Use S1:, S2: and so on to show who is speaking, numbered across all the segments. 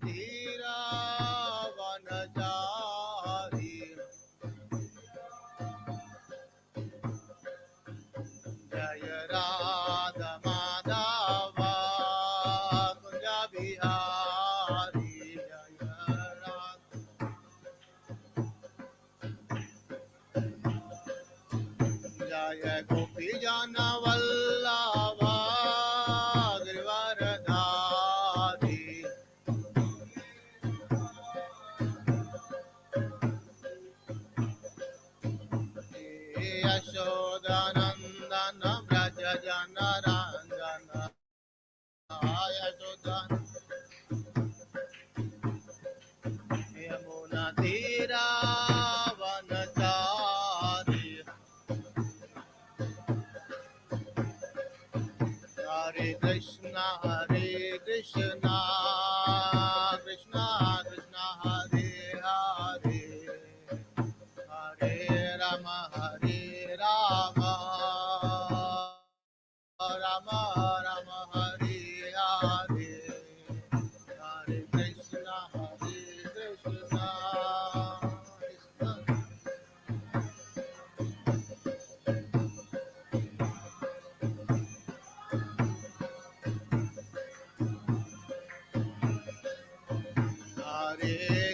S1: धीरा वनचारी जय राधा माधव कुंज बिहारी जय राधा जय गोपी जन वल्लभ गिरिवरधारी यशोदानंदन ब्रज जन रंजन यशोदन यमुना तीरा वनचारी हरे कृष्णा कृष्णा कृष्णा हरे हरे हरे राम राम राम हरे हरे हरे कृष्णा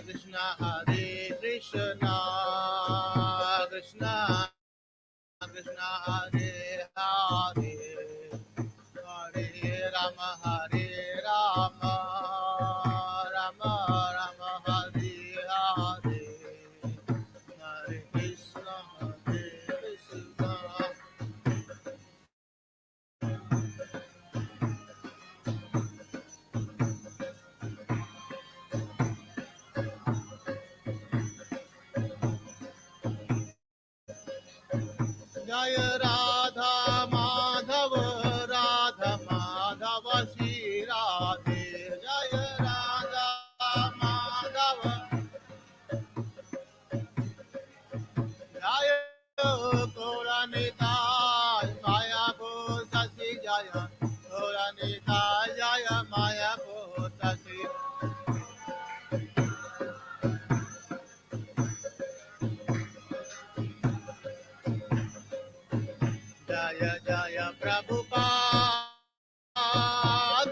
S1: कृष्णा हरे कृष्णा कृष्णा कृष्णा हरे हरे हरे राम राम राम हरे हरे हरे कृष्णा जय राधा माधव श्री राधे जय राधा माधव जय गौरनिताय मायापुर शशि जय गौरनिताय जय मायापुर शशि जय जय प्रभुपाद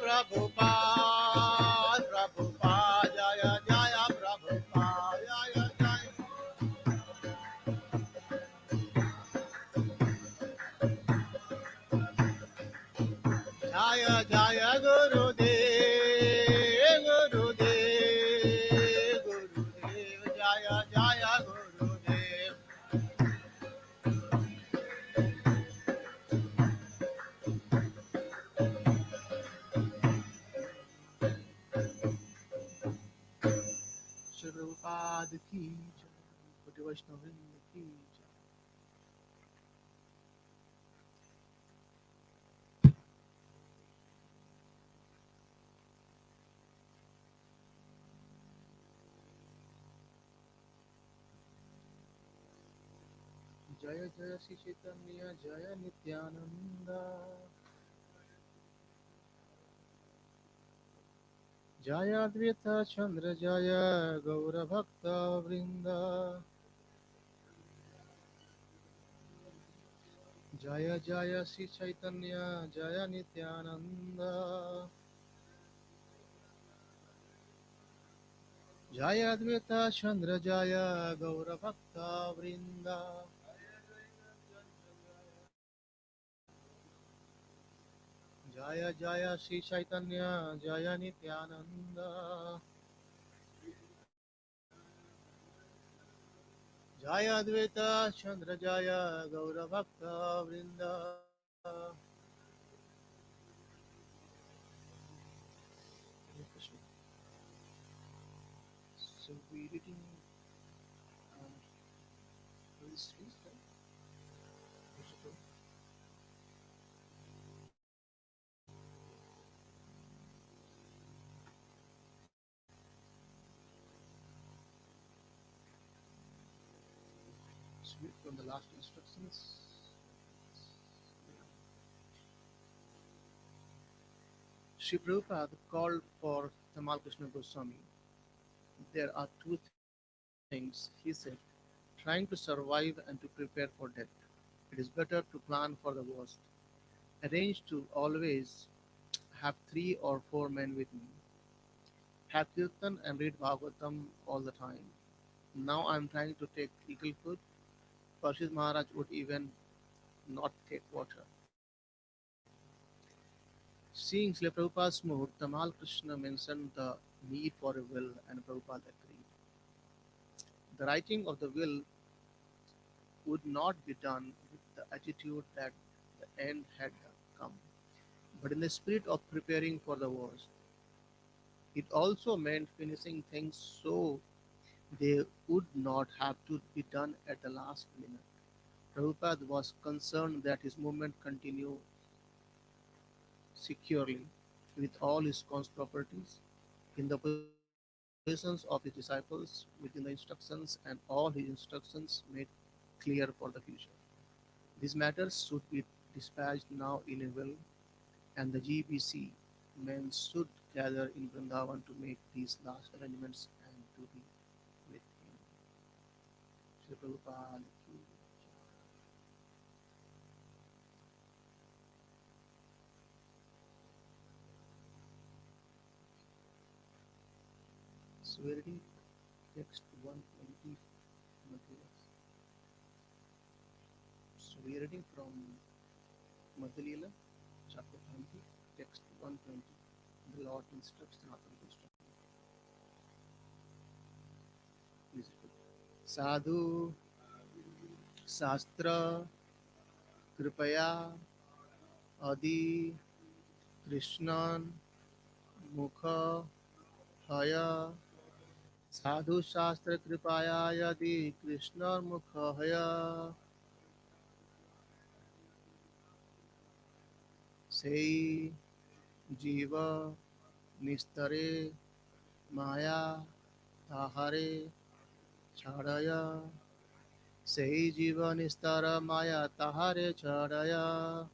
S1: प्रभुपाद प्रभुपाद जय जय प्रभुपाद जय जय जय जय गुरुदेव गुरुदेव गुरुदेव जय जय गुरुदेव श्री प्रभुपाद की जय कोटि वैष्णव वृंद की जय जय जय श्री चैतन्य जय नित्यानंद जय अद्वैत चंद्र जय गौर भक्त वृंद जय जय श्री चैतन्य जय नित्यानंद जय अद्वैत चंद्र जय गौर भक्त वृंद जय जय श्री चैतन्य जय नित्यानंद जय अद्वैत चंद्र जय गौर भक्त वृंद So we reading this feast, right? Read from the last instructions. Sri Prabhupada called for Tamal Krishna Goswami. There are two things, he said, trying to survive and to prepare for death. It is better to plan for the worst. Arrange to always have 3 or 4 men with me. Have Kirtan and read Bhagavatam all the time. Now I am trying to take eagle food. Parshid Maharaj would even not take water. Seeing Srila Prabhupada's mood, Tamal Krishna mentioned the need for a will and Prabhupada agreed. The writing of the will would not be done with the attitude that the end had come, but in the spirit of preparing for the worst. It also meant finishing things so they would not have to be done at the last minute. Prabhupada was concerned that his movement continue securely with all his properties in the possessions of his disciples within the instructions, and all his instructions made clear for the future. These matters should be dispatched now in a will, and the GBC men should gather in Vrindavan to make these last arrangements and to be with him. Shri Prabhupada ki Swearing text 120 materials. So we are reading from Madhya chapter 20, text 120. The Lord instructs Sanatana Goswami. Please repeat. Sadhu Shastra Kripaya Adi Krishnan Mukha Haya Sadhu Shastra Kripaya Yadi Krishna Mukha Haya Sei Jiva Nistare Maya Tahare Chadaya Sei Jiva Nistara Maya Tahare Chadaya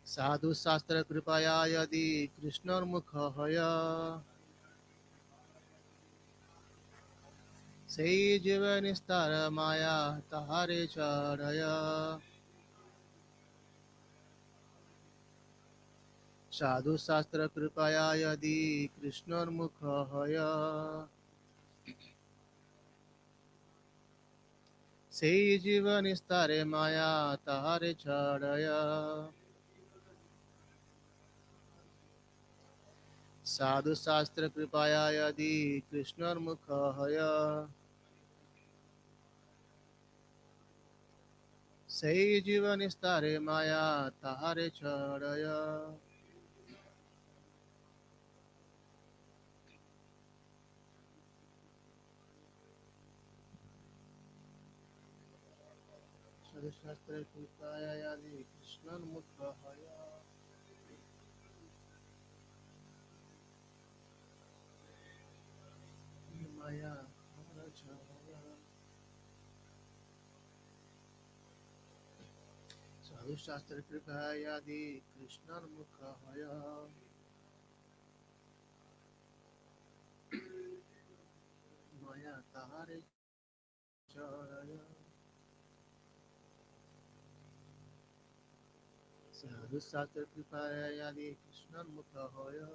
S1: Sadhu Shastra Kripaya Yadi Krishna Mukha Haya Sei Jiva Nistara Maya Tahare Chadaya Sadhu Shastra Kripaya Yadi Krishna Mukha Haya Sei Jiva Nistare Maya Tahare Chadaya Sadhu Shastra Kripaya Yadi Krishna Mukha Haya Sei Jiva Nistare Maya Tahare Chadaya Sadhu Shastra Kripaya Yadi Krishna Mukha Haya Maya Tahare Chadaya Sadhu Shastra Kripaya Yadi Krishna Mukha Haya Maya Tahare Chadaya Sadhu Shastra Kripaya Yadi Krishna Mukha Haya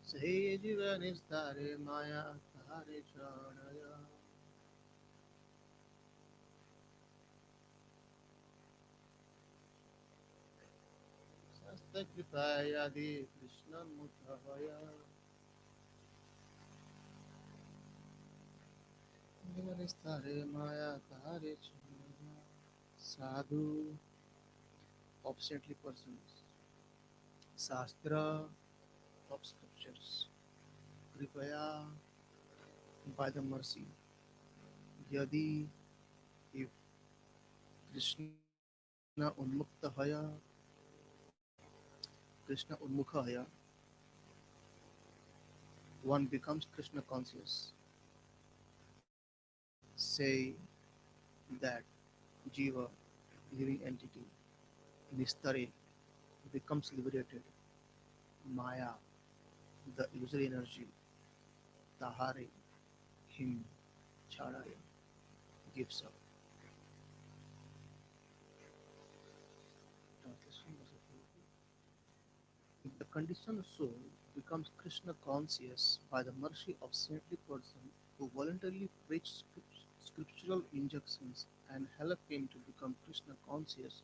S1: Sahi Jiva Nistare Maya Tahare Chadaya Shastra Kripaya Yadi Krishna Mukha Haya Jiva Nistare Maya Tahare Chadaya Sadhu obstinately pursues Shastra of scriptures Kripaya by the mercy Yadi if Krishna Unmukta Haya Krishna Unmukha Haya one becomes Krishna conscious say that Jiva, living entity, Nistare, becomes liberated. Maya, the illusory energy, Tahare, him, Chadaya, gives up. Translation was approved. If the conditioned soul becomes Krishna conscious by the mercy of saintly person who voluntarily preach scriptural injunctions and help him to become Krishna conscious,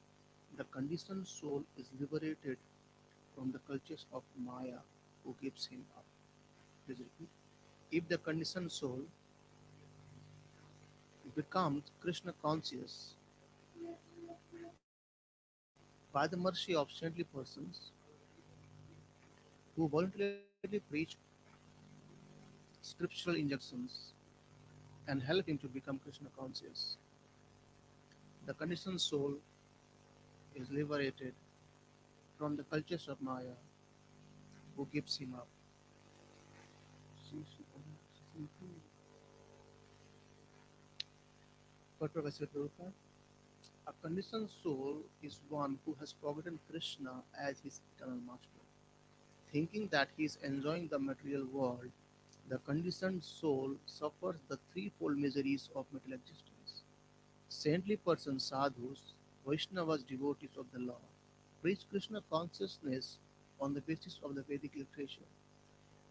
S1: the conditioned soul is liberated from the clutches of Maya who gives him up. Please repeat. If the conditioned soul becomes Krishna conscious by the mercy of saintly persons who voluntarily preach scriptural injunctions and help him to become Krishna conscious, the conditioned soul is liberated from the cultures of Maya who gives him up. But Professor Prabhupada, a conditioned soul is one who has forgotten Krishna as his eternal master. Thinking that he is enjoying the material world, the conditioned soul suffers the threefold miseries of material existence. Saintly persons, sadhus, Vaishnavas, devotees of the law, preach Krishna consciousness on the basis of the Vedic literature.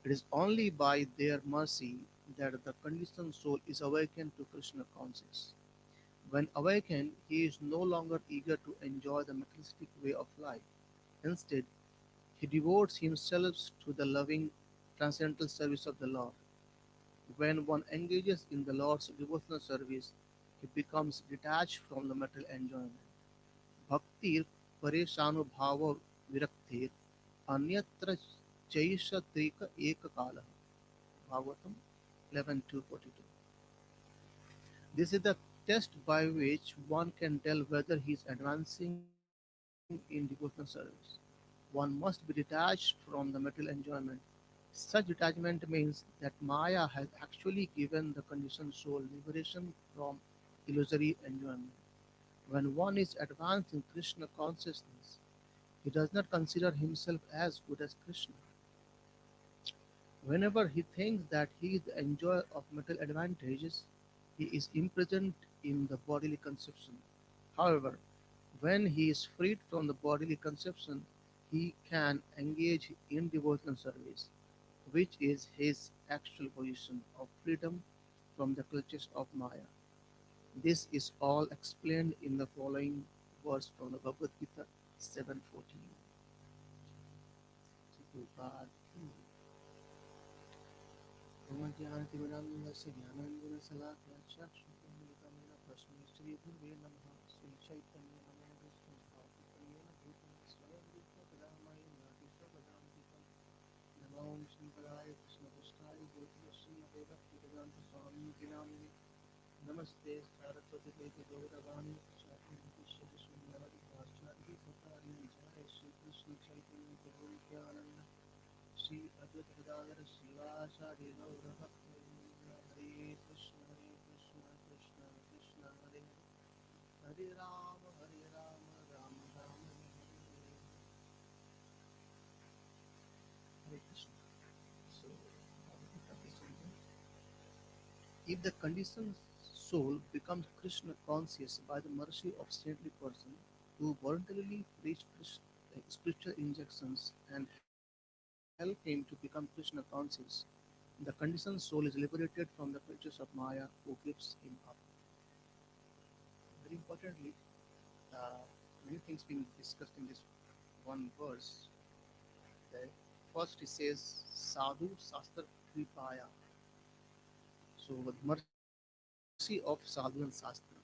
S1: It is only by their mercy that the conditioned soul is awakened to Krishna consciousness. When awakened, he is no longer eager to enjoy the materialistic way of life. Instead, he devotes himself to the loving, transcendental service of the Lord. When one engages in the Lord's devotional service, he becomes detached from the material enjoyment. Bhaktir pareshanubhava viraktir अन्यत्र चैषत्रिक एककालः Bhagavatam 11:242. This is the test by which one can tell whether he is advancing in devotional service. One must be detached from the material enjoyment. Such detachment means that Maya has actually given the conditioned soul liberation from illusory enjoyment. When one is advanced in Krishna consciousness, he does not consider himself as good as Krishna. Whenever he thinks that he is the enjoyer of material advantages, he is imprisoned in the bodily conception. However, when he is freed from the bodily conception, he can engage in devotional service, which is his actual position of freedom from the clutches of Maya. This is all explained in the following verse from the Bhagavad Gita 7:14. ज्ञानतिमिरान्धस्य ज्ञानाञ्जनशलाकया चक्षुरुन्मीलितमेन तस्मै श्रीगुरवे नमः श्रीचैतन्यमनोभीष्टं स्थापितं स्वयं रूपं तदामय नाटिस्वपदान्तिकं नमो श्रीपदाय कृष्णपृष्ठाय भूतले श्रीमते भक्तिवेदान्तस्वामिनिति नामिने नमस्ते सारस्वतीदेवी गौरवाणी प्रसादं पाश्चात्य सतारिं जय श्रीकृष्ण चैतन्य प्रभु नित्यानन्द श्री अद्वैत गदाधर श्रीवासादि गौरभक्तवृंद हरे Krishna Krishna Krishna Hare Hare Hare Ram Ram Ram Hare Hare Krishna. So, if the conditioned soul becomes Krishna conscious by the mercy of saintly person who voluntarily preach spiritual injunctions and help him to become Krishna conscious, the conditioned soul is liberated from the clutches of Maya who gives him up. Very importantly, uh, many things being discussed in this one verse. Okay? First, it says Sadhu Sastra Kripaya. So, with mercy of Sadhu and Sastra.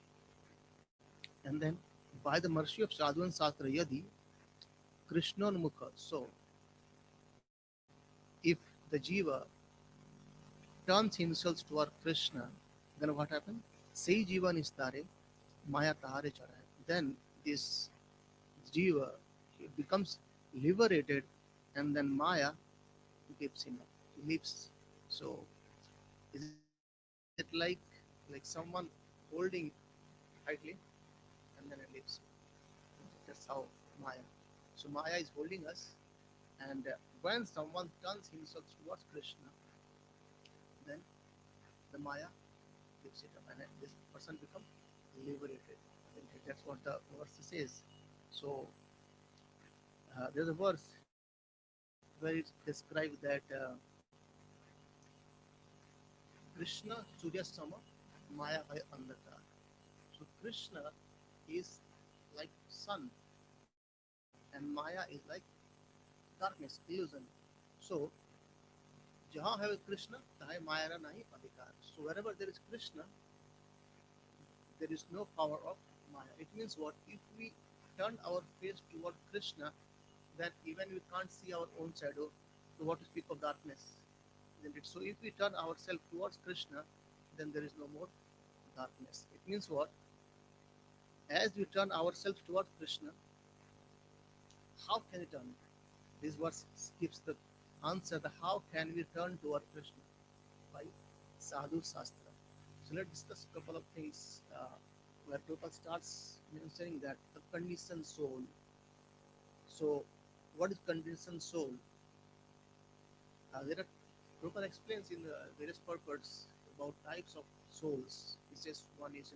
S1: And then, by the mercy of Sadhu and Sastra, Yadi Krishnonmukha. So, if the Jiva turns himself toward Krishna, then what happens? Sei Jiva Nistare, Maya Tahare Charaye. Then this Jiva he becomes liberated, and then Maya gives him up, he lives. So, is it like someone holding tightly and then it leaves. That's how Maya. So Maya is holding us, and when someone turns himself towards Krishna, then the Maya gives it up, and this person becomes liberated. That's what the verse says. So there's a verse where it describes that Krishna Surya Sama Maya by Andhakar. So Krishna is like sun, and Maya is like darkness, illusion. So जहाँ है कृष्ण तहाँ माया नहीं अधिकार. So wherever there is Krishna, there is no power of Maya. It means what? If we turn our face toward Krishna, then even we can't see our own shadow. So what to speak of darkness? Isn't it? So if we turn ourselves towards Krishna, then there is no more darkness. It means what? As we turn ourselves towards Krishna, how can we turn? This verse gives the answer. The how can we turn toward Krishna? By Sadhu Shastra. So let's discuss a couple of things where Prabhupada starts mentioning that the conditioned soul. So, what is conditioned soul? There are Prabhupada explains in the various purports about types of souls. He says one is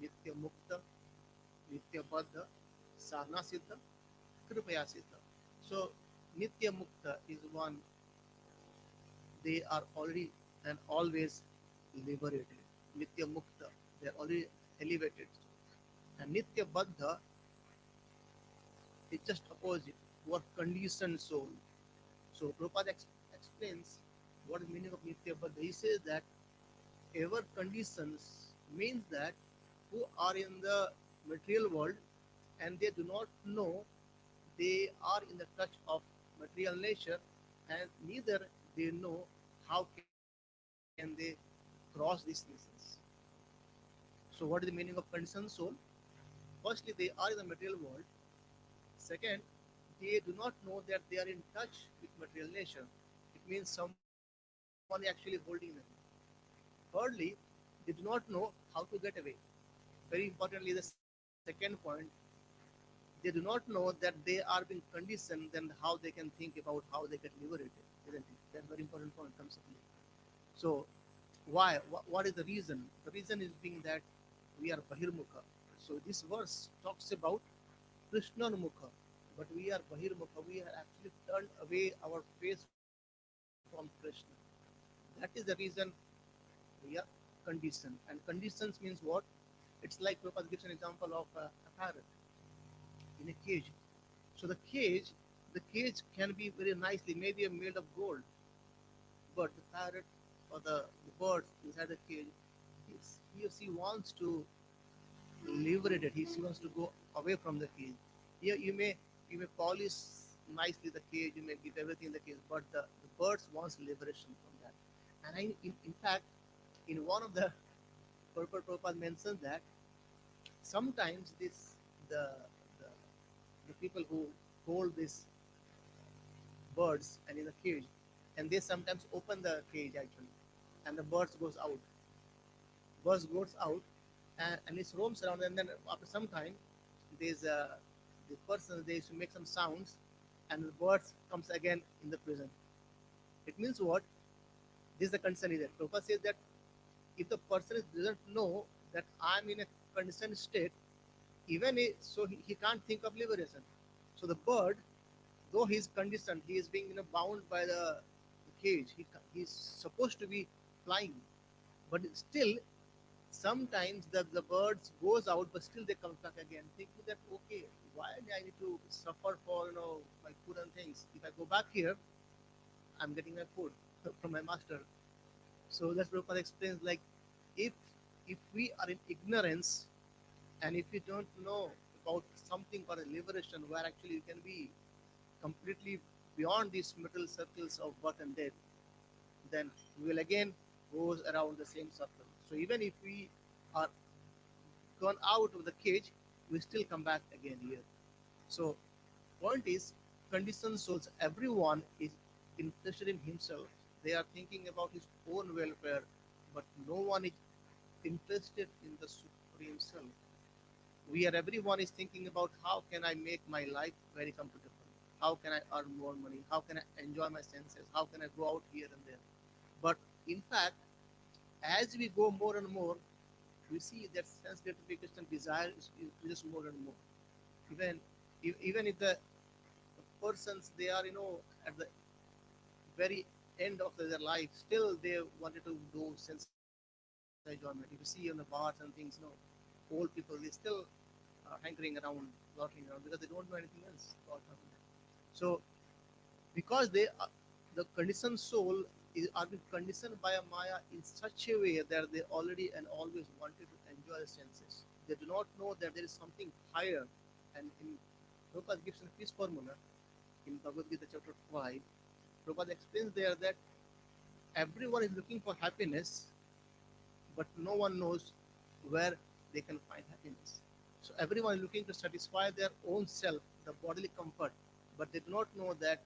S1: Nitya Mukta, Nitya Baddha, Sadhana Siddha, Kripaya Siddha. So Nitya Mukta is one, they are already and always liberated. Nitya Mukta, they are already elevated. And Nitya Baddha is just opposite, who are conditioned soul. So Prabhupada explains what is meaning of Nitya Baddha. He says that ever conditions means that who are in the material world and they do not know they are in the touch of material nature, and neither they know how can they cross these seasons. So what is the meaning of conditioned soul? Firstly, they are in the material world. Second, they do not know that they are in touch with material nature. It means someone is actually holding them. Thirdly, they do not know how to get away. Very importantly, the second point, they do not know that they are being conditioned, then how they can think about how they get liberated, isn't it? That's very important point conceptually. So why? What is the reason? The reason is being that we are Bahirmukha. So this verse talks about Krishnanmukha, but we are Bahirmukha. We are actually turned away our face from Krishna. That is the reason we are conditioned. And conditions means what? It's like Prabhupada gives an example of a parrot in a cage. So the cage can be very nicely, maybe made of gold, but the parrot or the bird inside the cage, he or she wants to liberate it. He wants to go away from the cage. Here you may polish nicely the cage, you may give everything in the cage, but the birds wants liberation from that. And in fact, in one of the Purple Prabhupada mentions that sometimes the, the the people who hold these birds and in the cage, and they sometimes open the cage actually, and the birds goes out, and it roams around, and then after some time, there's the person they used to make some sounds, and the birds comes again in the prison. It means what? This is the concern is that Prabhupada says that if the person doesn't know that I'm in a conditioned state, even so he can't think of liberation. So the bird, though he is conditioned, he is being bound by the cage. He's supposed to be flying, but still sometimes the birds goes out, but still they come back again, thinking that okay, why do I need to suffer for my food and things? If I go back here, I'm getting my food from my master. So that's Prabhupada explains like if if we are in ignorance and if we don't know about something called a liberation where actually you can be completely beyond these middle circles of birth and death, then we will again goes around the same circle. So even if we are gone out of the cage, we still come back again here. So point is conditioned souls, everyone is interested in himself. They are thinking about his own welfare, but no one is interested in the Supreme Self. We are everyone is thinking about how can I make my life very comfortable? How can I earn more money? How can I enjoy my senses? How can I go out here and there? But in fact, as we go more and more, we see that sense gratification desire increases more and more. Even even if the persons they are at the very end of their life, still they wanted to do sense enjoyment. If you see on the bars and things, old people they still hankering around, loitering around because they don't know anything else apart from that. So because the conditioned soul are being conditioned by a Maya in such a way that they already and always wanted to enjoy the senses. They do not know that there is something higher. And in Prabhupada gives a peace formula in Bhagavad Gita chapter 5. Prabhupada explains there that everyone is looking for happiness, but no one knows where they can find happiness. So everyone is looking to satisfy their own self, the bodily comfort, but they do not know that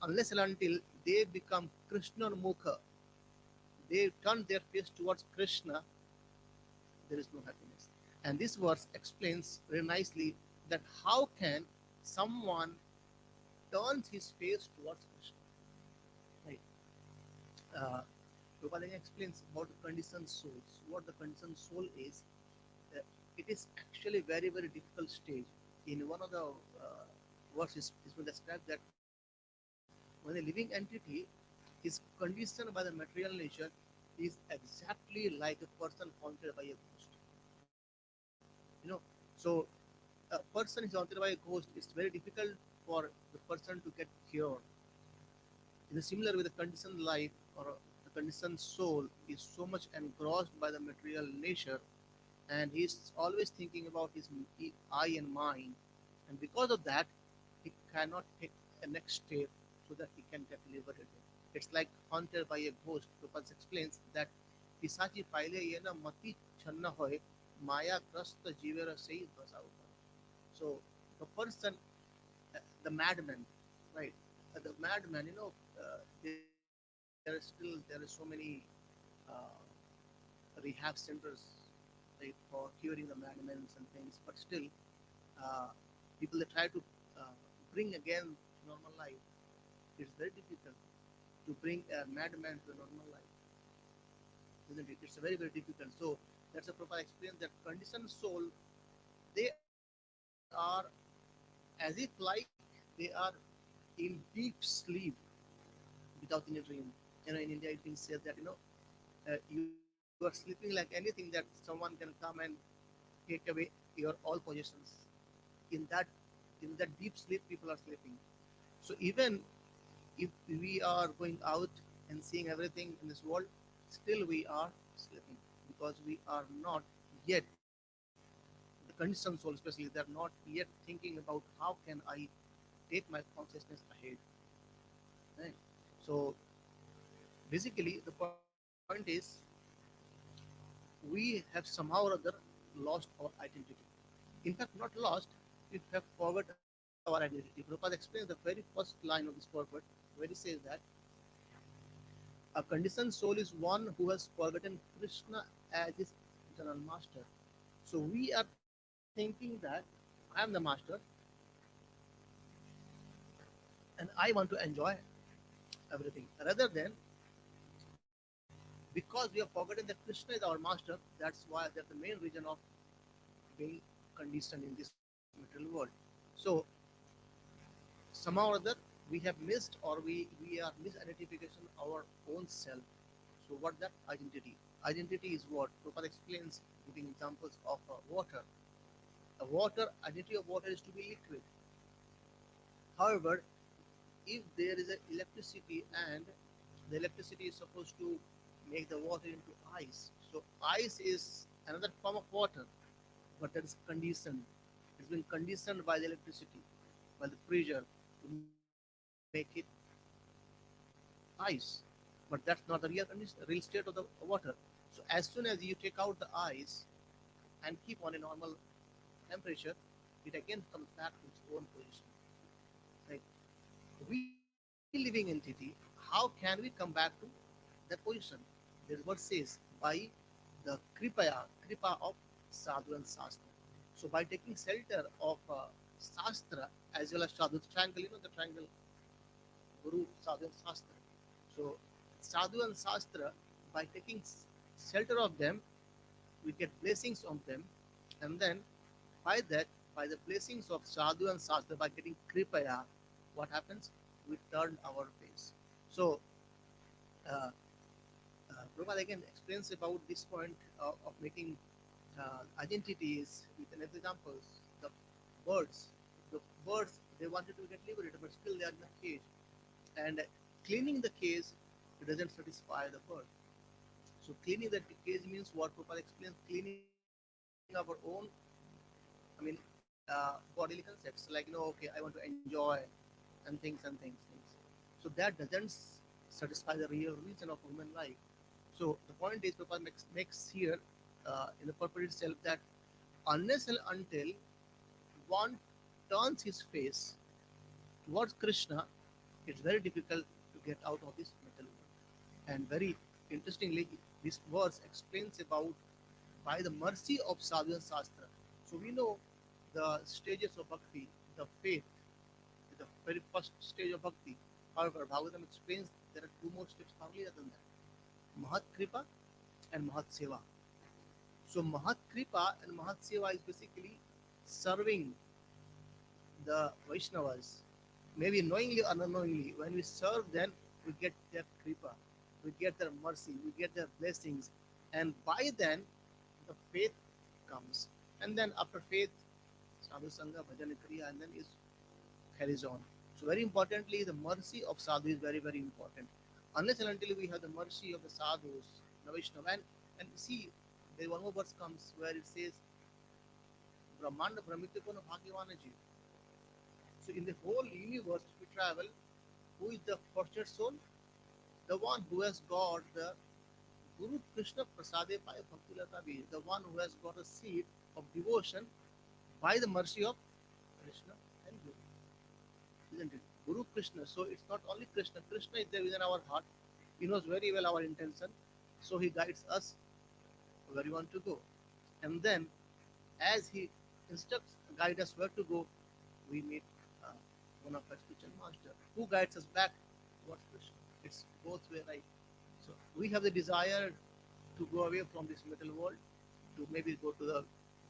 S1: unless and until they become Krishna Mukha, they turn their face towards Krishna, there is no happiness. And this verse explains very nicely that how can someone turn his face towards Krishna? Right. Uh, Prabhupada explains about the conditioned souls. What the conditioned soul is, uh, it is actually very, very difficult stage. In one of the verses, it's been described that when a living entity is conditioned by the material nature, is exactly like a person haunted by a ghost. You know, so a person is haunted by a ghost. It's very difficult for the person to get cured. In a similar way, the conditioned life or the conditioned soul is so much engrossed by the material nature, and he's always thinking about his I and mind, and because of that, he cannot take a next step so that he can get liberated. It's like haunted by a ghost. Prabhupada explains that पिसाची पाहिले ये ना मती छन्न होय maya grasta jivera say basav. So the person, the madman, right? The madman, there are so many uh, rehab centers, right, for curing the madmen and things. But still, uh, people that try to uh, bring again normal life, it's very difficult to bring a madman to a normal life, isn't it? It's very, very difficult. So that's a proper experience that conditioned soul, they are as if like they are in deep sleep without any dream. In India, it being said that you are sleeping like anything that someone can come and take away your all possessions. In that deep sleep, people are sleeping. So even if we are going out and seeing everything in this world, still we are sleeping because we are not yet the conditioned soul, especially they're not yet thinking about how can I take my consciousness ahead. Right? So basically, the point is we have somehow or other lost our identity. In fact, not lost, we have forgot our identity. Prabhupada explains the very first line of this purport, where he says that a conditioned soul is one who has forgotten Krishna as his eternal master. So we are thinking that I am the master and I want to enjoy everything. Rather than because we have forgotten that Krishna is our master, that's the main reason of being conditioned in this material world. So somehow or other we have missed or we are misidentification our own self. So what that identity? Identity is what Prabhupada explains giving examples of water. A water identity of water is to be liquid. However, if there is a electricity and the electricity is supposed to make the water into ice, so ice is another form of water, but that is conditioned. It's been conditioned by the electricity, by the pressure to make it ice. But that's not the real condition, real state of the water. So as soon as you take out the ice and keep on a normal temperature, it again comes back to its own position. Right? We living entity, how can we come back to that position? This word says by the the kripa of sadhu and sastra. So by taking shelter of sastra as well as sadhu, the triangle, the triangle guru, sadhu and sastra. So sadhu and sastra, by taking shelter of them, we get blessings of them, and then by that, by the blessings of sadhu and sastra, by getting kripaya, what happens? We turn our face. So uh, Prabhupada again explains about this point of making identities with an examples. The birds, the birds, they wanted to get liberated, but still they are in a cage. And cleaning the cage, it doesn't satisfy the bird. So cleaning the cage means what Prabhupada explains, cleaning our own, I mean, bodily concepts. Like, okay, I want to enjoy and things. So that doesn't satisfy the real reason of human life. So the point is, Prabhupada makes here in the purport itself that unless and until one turns his face towards Krishna, it's very difficult to get out of this metal world. And very interestingly, this verse explains about by the mercy of sadhu and sastra. So we know the stages of bhakti, the faith, the very first stage of bhakti. However, Bhagavatam explains there are two more steps earlier than that. Mahat Kripa and Mahat Seva. So Mahat Kripa and Mahat Seva is basically serving the Vaishnavas, maybe knowingly or unknowingly. When we serve them, we get their Kripa, we get their mercy, we get their blessings, and by then the faith comes. And then after faith, Sadhu Sangha, Bhajan Kriya, and then is carries on. So very importantly, the mercy of sadhu is very, very important. Unless and until we have the mercy of the sadhus, the Vaishnava, and see, there one more verse comes where it says, Brahmanda Brahmitipona Bhagavanaji. So in the whole universe, if we travel, who is the fortunate soul? The one who has got the Guru Krishna Prasade Pai Bhaktilata Veer, the one who has got a seed of devotion by the mercy of Krishna and Guru. Isn't it? Guru Krishna. So it's not only Krishna. Krishna is there within our heart. He knows very well our intention. So he guides us where we want to go. And then as he instructs, guide us where to go, we meet uh, one of our spiritual master who guides us back towards Krishna. It's both way right. So we have the desire to go away from this metal world, to maybe go to the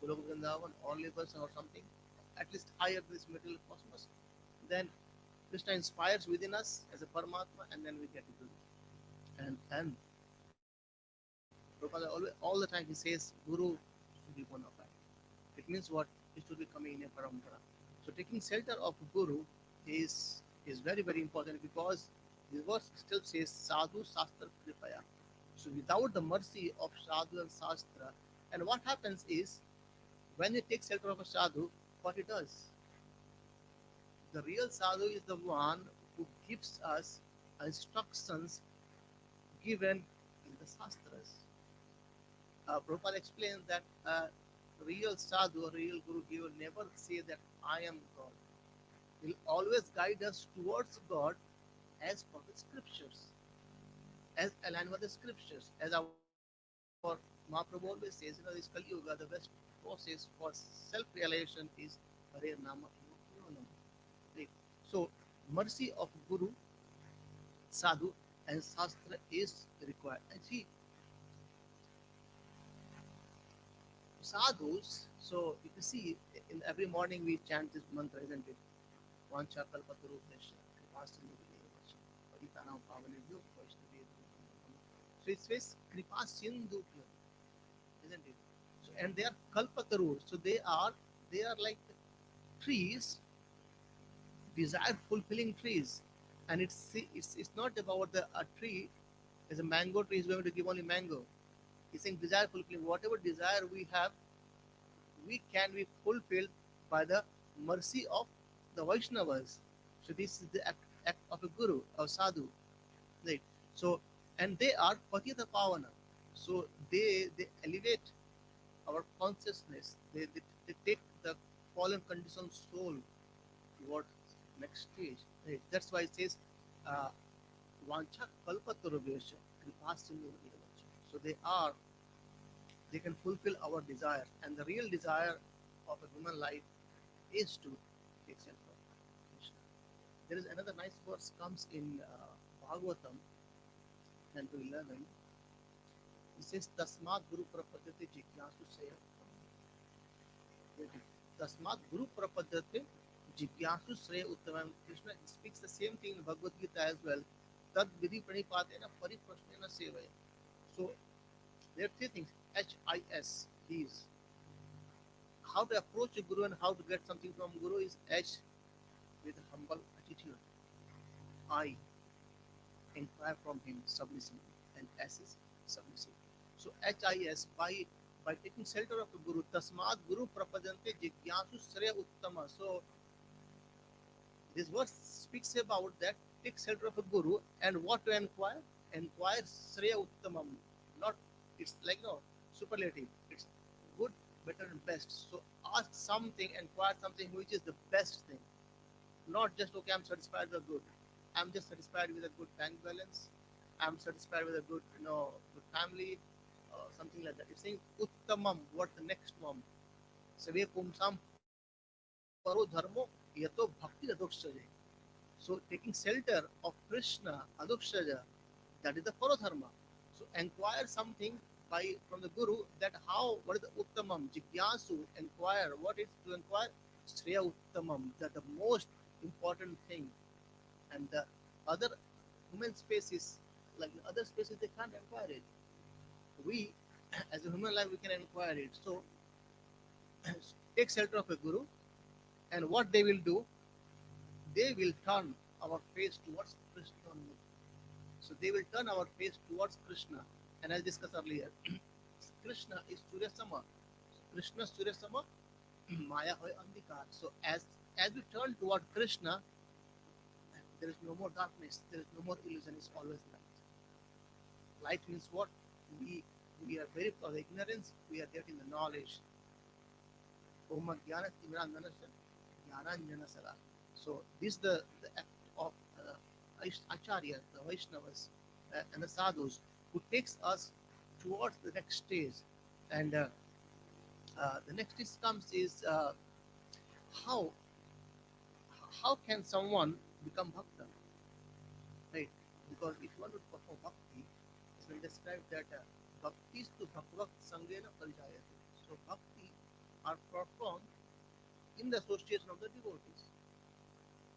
S1: Goloka Vrindavan or person or something, at least higher this material cosmos. Then Krishna inspires within us as a Paramatma, and then we get into it. And Prabhupada all the time he says Guru should be bona fide. It means what? It should be coming in a parampara. So taking shelter of Guru is very, very important because the verse still says Sadhu Shastra Kripaya. So without the mercy of Sadhu and Shastra, and what happens is when you take shelter of a sadhu, what he does? The real sadhu is the one who gives us instructions given in the Shastras. Prabhupada explains that real sadhu or real guru, he will never say that I am God. He will always guide us towards God as per the scriptures, as aligned with the scriptures. As our Mahaprabhu always says, this Kali Yuga, the best process for self-realization is Hare Nama Yoganam. Right? So, mercy of Guru, Sadhu, and Shastra is required. And see, sadhus, so if you see, in every morning we chant this mantra, isn't it? Vancha kalpataru desha, kripasindhu vijayavacham, paritanam pavanebhyo vaishnavedho. So it says kripasindhu, isn't it? So and they are kalpatarus. So they are like trees, desire fulfilling trees, and it's not about the a tree as a mango tree is going to give only mango. He's saying desire fulfilling. Whatever desire we have, we can be fulfilled by the mercy of the Vaishnavas. So this is the act of a guru or sadhu, right? So and they are patita pavana. So they elevate our consciousness. They take the fallen conditioned soul towards next stage. Right? That's why it says uh, vancha kalpatarubhesha kripasindhu. So they are they can fulfill our desires. And the real desire of a human life is to take shelter of Krishna. There is another nice verse comes in Bhagavatam 10 to 11. It says, Tasmat Guru Prapadyate Jigyasu Saya. Tasmat Guru Prapadyate Jigyasu Sreya Uttamam. Krishna speaks the same thing in Bhagavad Gita as well. Tad Vidhi Pranipatena Pariprashnena Sevaya. So there are three things. HIS, His. How to approach a Guru and how to get something from Guru is H with humble attitude. I inquire from him submissively, and S is submissive. So HIS, by taking shelter of the Guru, Tasmad Guru Prapadante Jigyasu Sreya Uttama. So this verse speaks about that take shelter of a Guru and what to inquire? Inquire Sreya Uttamam. Not, it's like no superlative. It's good, better, and best. So ask something, inquire something which is the best thing. Not just okay, I'm satisfied with good. I'm just satisfied with a good bank balance. I'm satisfied with a good, good family, something like that. It's saying uttamam. What the next one? Save pumsam paro dharmo yato bhakti adokshaje. So taking shelter of Krishna adokshaja, that is the parodharma. So inquire something by from the Guru that how what is the uttamam jigyasu inquire what is to inquire Shreya uttamam that the most important thing and the other human spaces like the other spaces they can't inquire it. We as a human life we can inquire it. So take shelter of a Guru and what they will do, they will turn our face towards Krishna only. So they will turn our face towards Krishna. And as discussed earlier, Krishna is Surya Sama. Krishna Surya Sama, Maya hoy Andhikar. So as we turn toward Krishna, there is no more darkness, there is no more illusion, it's always light. Light means what? We we are very of ignorance, we are getting the knowledge. Om Jnana Timrananasya Jnananjana Sala. So this is the act of Acharya, the Vaishnavas, and the sadhus who takes us towards the next stage. And the next stage comes is how how can someone become bhakta, right? Because if you want to perform bhakti, it's been described that bhakti is to bhakvat sangena parijayate. So bhakti are performed in the association of the devotees,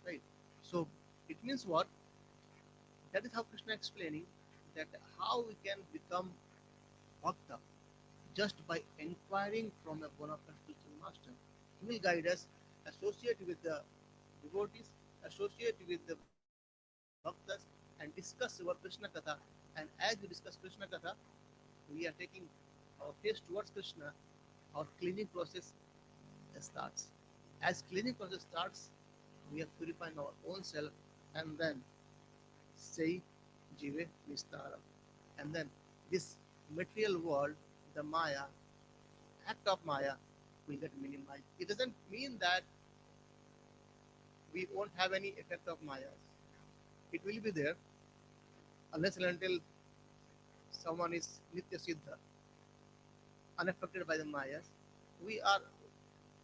S1: right? So it means what? That is how Krishna explaining that how we can become bhakta just by inquiring from a bona fide spiritual master. He will guide us, associate with the devotees, associate with the bhaktas, and discuss our Krishna Katha. And as we discuss Krishna Katha, we are taking our face towards Krishna, our cleaning process starts. As cleaning process starts, we are purifying our own self, and then say Jive Vistaram. And then this material world, the Maya, act of Maya, will get minimized. It doesn't mean that we won't have any effect of Mayas. It will be there unless and until someone is Nitya Siddha, unaffected by the Mayas. We are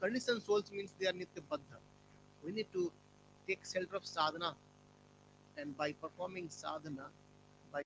S1: conditioned souls means they are Nitya Baddha. We need to take shelter of sadhana, and by performing sadhana, by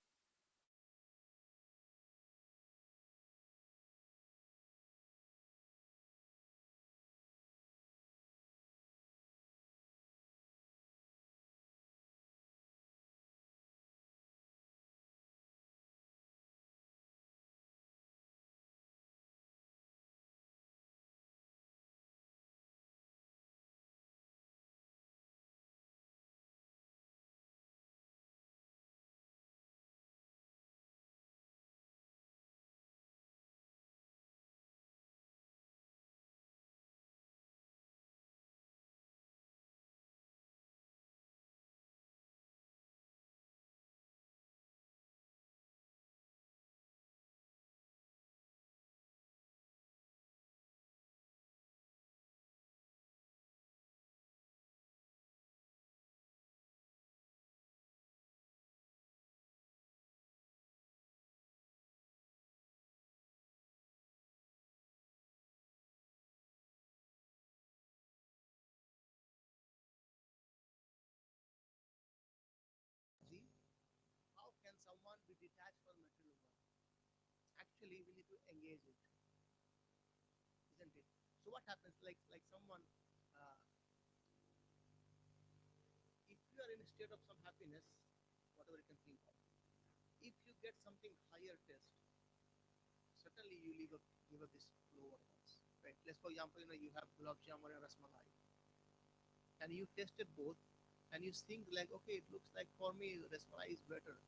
S1: actually we need to engage it, isn't it? So what happens? Like someone, uh, if you are in a state of some happiness, whatever you can think of, if you get something higher taste, certainly you leave up this lower ones, right? Let's for example, you have gulab jamun and rasmalai, and you tasted both, and you think like, okay, it looks like for me rasmalai is better.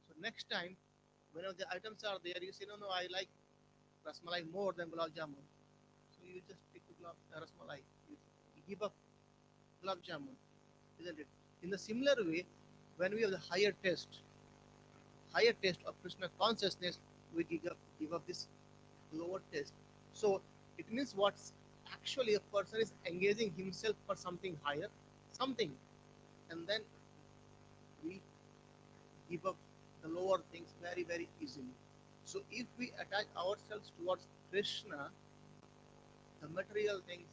S1: So next time, whenever the items are there, you say, no, no, I like rasmalai more than gulab jamun. So you just pick the rasmalai. You give up gulab jamun, isn't it? In the similar way, when we have the higher taste of Krishna consciousness, we give up this lower taste. So it means what's actually a person is engaging himself for something higher, something, and then we give up the lower things very, very easily. So if we attach ourselves towards Krishna, the material things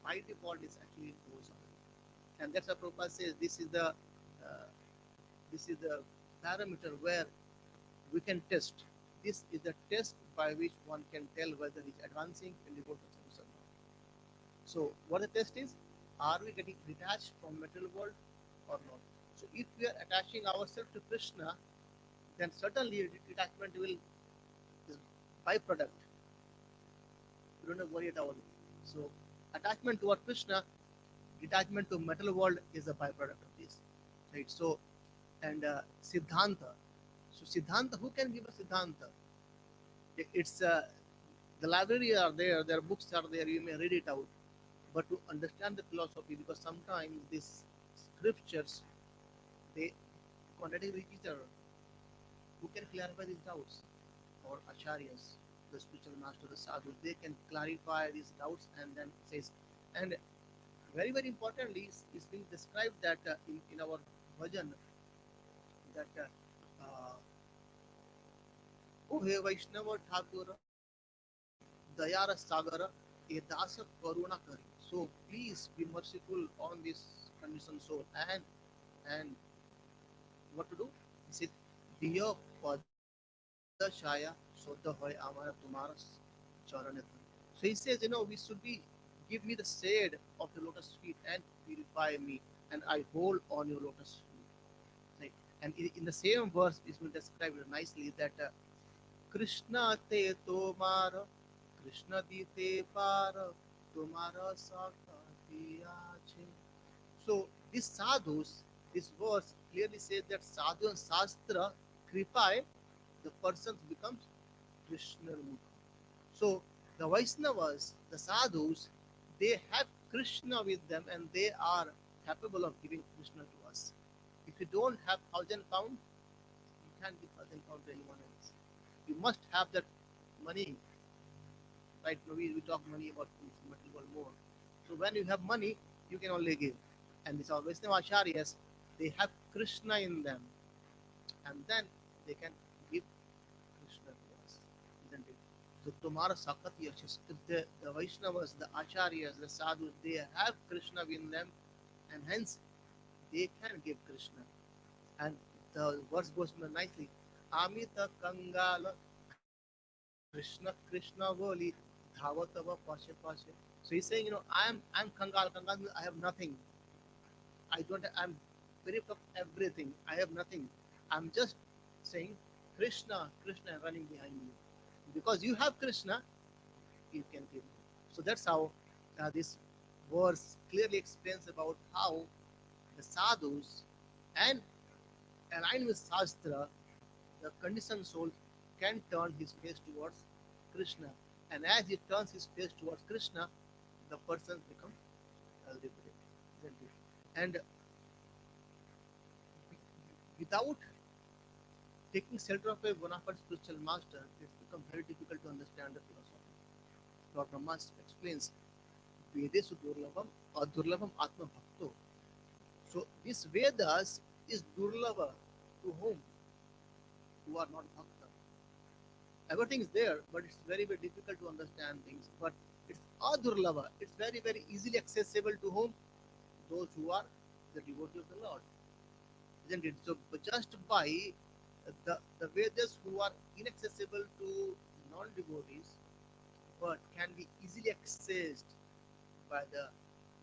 S1: by default is actually goes on. And that's what Prabhupada says uh, this is the parameter where we can test. This is the test by which one can tell whether he's advancing in devotional service or not. So what the test is, are we getting detached from material world or not? So if we are attaching ourselves to Krishna, then certainly detachment will is byproduct. You don't have to worry at all. So attachment toward Krishna, detachment to material world is a byproduct of this. Right. So and Siddhanta. So Siddhanta, who can give a Siddhanta? It's the library are there, their books are there, you may read it out. But to understand the philosophy, because sometimes these scriptures they contradict with each other. Who can clarify these doubts? Or acharyas, the spiritual master, the sadhus, they can clarify these doubts and then says. And very, very importantly, is being described that in our bhajan that O he Vaishnava Thakur Dayara Sagara a Dasa Karuna Kari. So please be merciful on this conditioned soul. And what to do? He said, Diya Pada Shaya Sodha Hoy Amara Tumaras Charanethan. So he says, we should be give me the shade of your lotus feet and purify me, and I hold on your lotus feet. Right? And in the same verse, it will describe it nicely that Krishna te tomara, Krishna di te para, tomara saka diya che. So these sadhus, this verse clearly says that sadhu and shastra kripai, the person becomes Krishna Mukha. So the Vaishnavas, the sadhus, they have Krishna with them and they are capable of giving Krishna to us. If you don't have thousand pound, you can't give thousand pound to anyone else. You must have that money, right? We talk money about material more. So when you have money, you can only give. And these are Vaishnava acharyas, they have Krishna in them, and then they can give Krishna to us, isn't it? So Tomara Sakati Yashas, the Vaishnavas, the Acharyas, the Sadhus, they have Krishna in them, and hence they can give Krishna. And the verse goes nicely. Amita Kangala Krishna Krishna Voli Dhavatava Pashe Pashe. So he's saying, I'm Kangal. Kangal means I have nothing. I'm bereft of everything. I have nothing. I'm just saying Krishna, Krishna running behind you. Because you have Krishna, you can give me. So that's how this verse clearly explains about how the sadhus and aligned with Shastra, the conditioned soul can turn his face towards Krishna. And as he turns his face towards Krishna, the person becomes liberated. Isn't it? And without taking shelter of a bona fide spiritual master, it's become very difficult to understand the philosophy. Lord Brahma explains, Vedesu Durlabham Adurlabham Atma Bhakto. So this Vedas is Durlava to whom? Who are not Bhakta. Everything is there, but it's very, very difficult to understand things. But it's Adurlava. It's very, very easily accessible to whom? Those who are the devotees of the Lord. Isn't it? So just by The Vedas who are inaccessible to non-devotees but can be easily accessed by the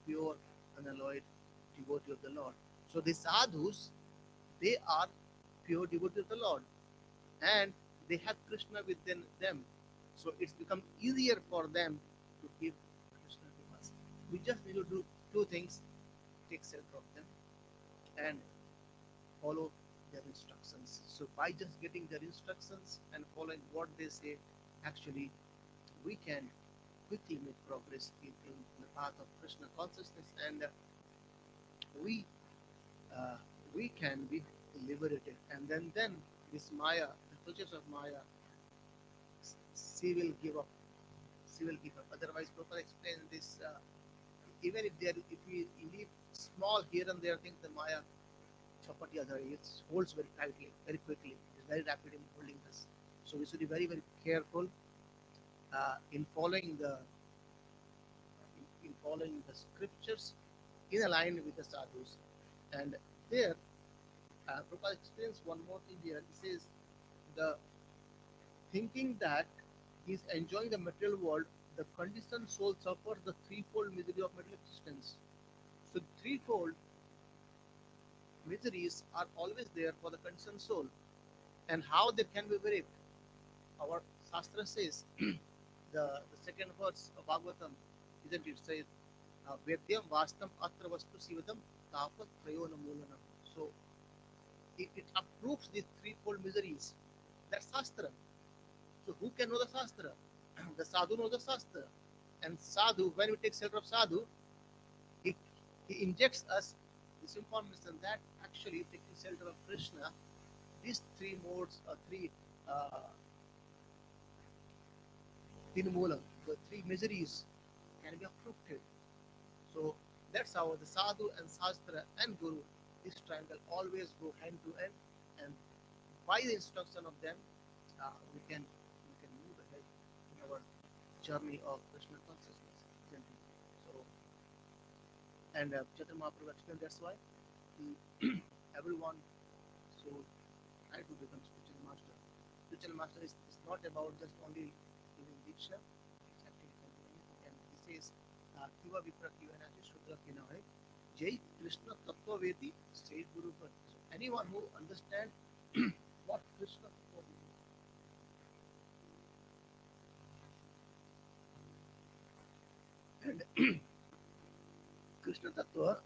S1: pure unalloyed devotee of the Lord. So the sadhus, they are pure devotee of the Lord, and they have Krishna within them. So it's become easier for them to give Krishna to us. We just need to do two things: take shelter of them and follow their instructions. So by just getting their instructions and following what they say, actually we can quickly make progress in the path of Krishna consciousness, and we uh, we can be liberated. And then this Maya, the process of Maya, she will give up. She will give up. Otherwise, Prabhupada explains this. Even if there, if we leave small here and there things, the Maya chapati other it holds very tightly, very quickly. It's very rapid in holding us. So we should be very very careful in following in following the scriptures in alignment with the sadhus. And there, Prabhupada explains one more thing here. He says the thinking that he is enjoying the material world, the conditioned soul suffers the threefold misery of material existence. So threefold miseries are always there for the conditioned soul. And how they can be varied? Our Shastra says, the second verse of Bhagavatam, isn't it? Says, Vedyam Vastam Atra Vastu Sivadam Tapat Trayona Mulanam. So it approves these threefold miseries. That's Shastra. So who can know the Shastra? The Sadhu knows the Shastra. And Sadhu, when we take shelter of Sadhu, he, he injects us this information that actually taking shelter of Krishna, these three modes, three uh, tinmulam, the three miseries can be uprooted. So that's how the sadhu and shastra and guru, this triangle always go hand to hand, and by the instruction of them, we can move ahead in our journey of Krishna consciousness. Isn't it? So and Chaitanya Mahaprabhu explained that's why everyone should try to become spiritual master. Spiritual master is not about just only giving diksha, it's actually can do anything. And he says, Kiva Vipra Kiva Nachi Shudra Kina hai, Jai Krishna Tattva Vedi, says Guru Bhat. So anyone who understands what Krishna Tattva Vedi, and Krishna Tattva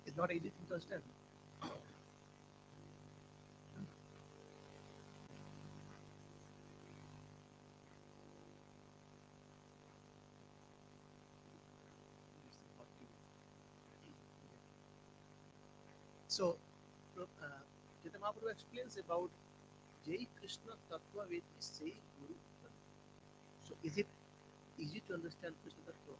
S1: is not easy to understand. So, Chaitanya Mahaprabhu explains about Jai Krishna Tattva Vedi Sai Guru. So, is it easy to understand Krishna Tattva?